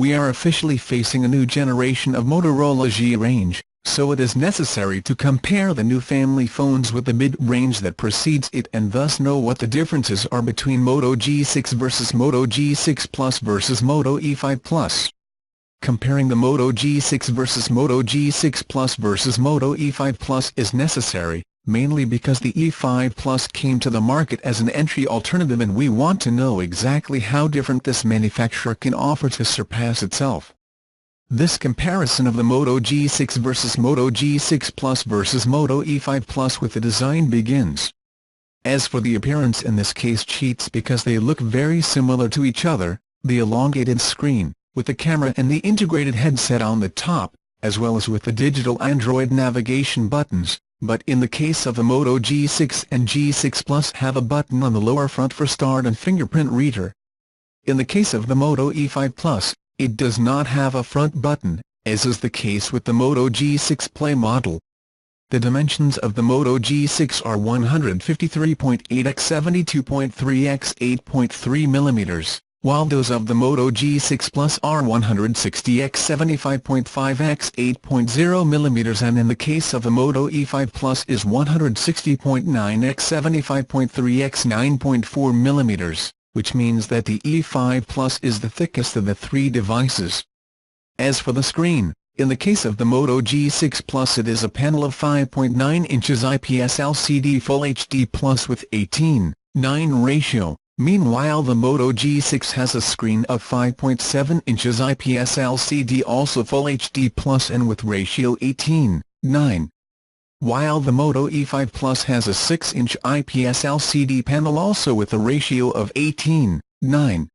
we are officially facing a new generation of Motorola G range, so it is necessary to compare the new family phones with the mid-range that precedes it and thus know what the differences are between Moto G6 versus Moto G6 Plus versus Moto E5 Plus. Comparing the Moto G6 versus Moto G6 Plus versus Moto E5 Plus is necessary, mainly because the E5 Plus came to the market as an entry alternative and we want to know exactly how different this manufacturer can offer to surpass itself. This comparison of the Moto G6 versus Moto G6 Plus versus Moto E5 Plus with the design begins. As for the appearance, in this case cheats because they look very similar to each other: the elongated screen, with the camera and the integrated headset on the top, as well as with the digital Android navigation buttons, but in the case of the Moto G6 and G6 Plus have a button on the lower front for start and fingerprint reader. In the case of the Moto E5 Plus, it does not have a front button, as is the case with the Moto G6 Play model. The dimensions of the Moto G6 are 153.8 x 72.3 x 8.3 mm, while those of the Moto G6 Plus are 160 x 75.5 x 8.0 mm, and in the case of the Moto E5 Plus is 160.9 x 75.3 x 9.4 mm, which means that the E5 Plus is the thickest of the three devices. As for the screen, in the case of the Moto G6 Plus it is a panel of 5.9 inches IPS LCD Full HD Plus with 18:9 ratio. Meanwhile the Moto G6 has a screen of 5.7 inches IPS LCD also Full HD Plus and with ratio 18:9. While the Moto E5 Plus has a 6-inch IPS LCD panel also with a ratio of 18:9.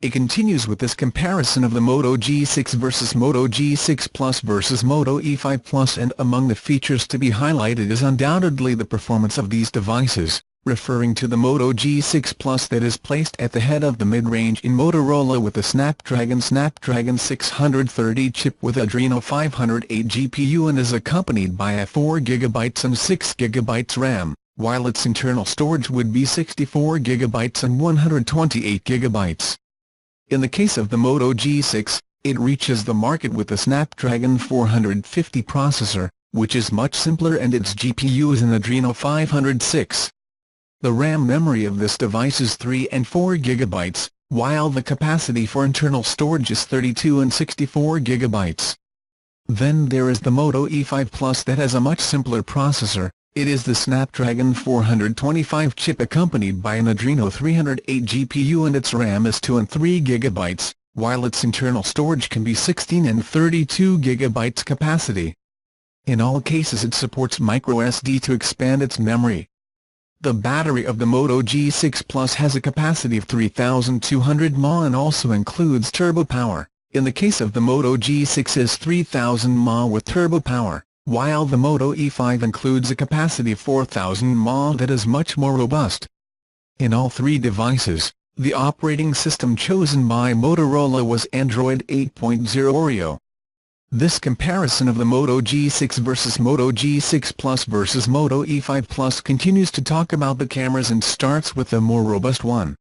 It continues with this comparison of the Moto G6 versus Moto G6 Plus versus Moto E5 Plus, and among the features to be highlighted is undoubtedly the performance of these devices, referring to the Moto G6 Plus that is placed at the head of the mid-range in Motorola with the Snapdragon 630 chip with Adreno 508 GPU and is accompanied by a 4GB and 6GB RAM, while its internal storage would be 64GB and 128GB. In the case of the Moto G6, it reaches the market with the Snapdragon 450 processor, which is much simpler, and its GPU is an Adreno 506. The RAM memory of this device is 3 and 4 GB, while the capacity for internal storage is 32 and 64 GB. Then there is the Moto E5 Plus that has a much simpler processor. It is the Snapdragon 425 chip accompanied by an Adreno 308 GPU and its RAM is 2 and 3 GB, while its internal storage can be 16 and 32 GB capacity. In all cases it supports microSD to expand its memory. The battery of the Moto G6 Plus has a capacity of 3200 mAh and also includes turbo power. In the case of the Moto G6 is 3000 mAh with turbo power, while the Moto E5 includes a capacity of 4000 mAh that is much more robust. In all three devices, the operating system chosen by Motorola was Android 8.0 Oreo. This comparison of the Moto G6 versus Moto G6 Plus versus Moto E5 Plus continues to talk about the cameras and starts with the more robust one.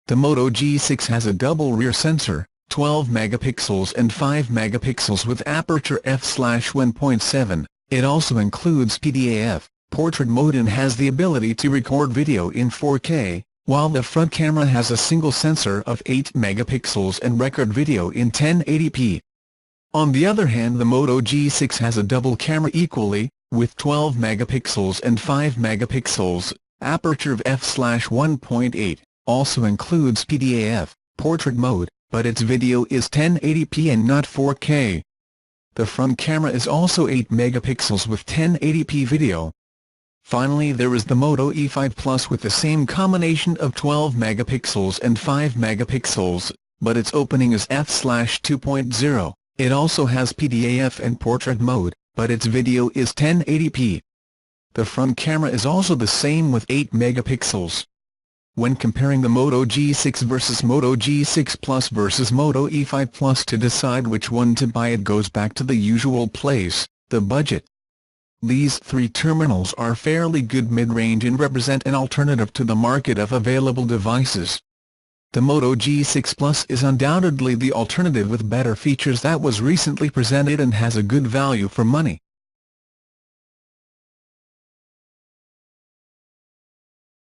The Moto G6 has a double rear sensor, 12 megapixels and 5 megapixels with aperture f/1.7. It also includes PDAF, portrait mode, and has the ability to record video in 4K, while the front camera has a single sensor of 8 megapixels and record video in 1080p. On the other hand, the Moto G6 has a double camera equally, with 12 megapixels and 5 megapixels, aperture of f/1.8, also includes PDAF, portrait mode, but its video is 1080p and not 4K. The front camera is also 8 megapixels with 1080p video. Finally there is the Moto E5 Plus with the same combination of 12 megapixels and 5 megapixels, but its opening is f/2.0. It also has PDAF and portrait mode, but its video is 1080p. The front camera is also the same with 8 megapixels. When comparing the Moto G6 versus Moto G6 Plus versus Moto E5 Plus to decide which one to buy, it goes back to the usual place, the budget. These three terminals are fairly good mid-range and represent an alternative to the market of available devices. The Moto G6 Plus is undoubtedly the alternative with better features that was recently presented and has a good value for money.